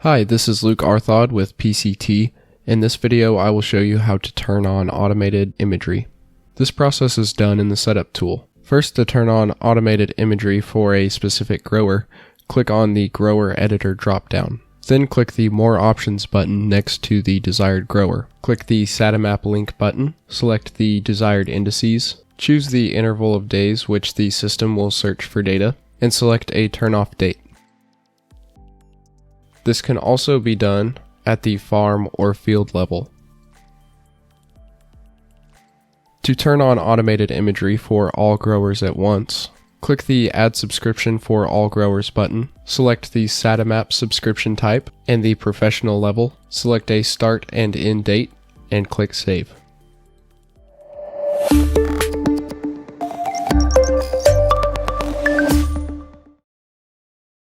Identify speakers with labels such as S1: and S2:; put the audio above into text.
S1: Hi, this is Luke Arthod with PCT. In this video, I will show you how to turn on automated imagery. This process is done in the Setup tool. First, to turn on automated imagery for a specific grower, click on the Grower Editor dropdown. Then click the More Options button next to the desired grower. Click the SATAMAP link button, select the desired indices, choose the interval of days which the system will search for data, and select a turn-off date. This can also be done at the farm or field level. To turn on automated imagery for all growers at once, click the Add Subscription for All Growers button, select the SATAMAP subscription type and the professional level, select a start and end date, and click Save.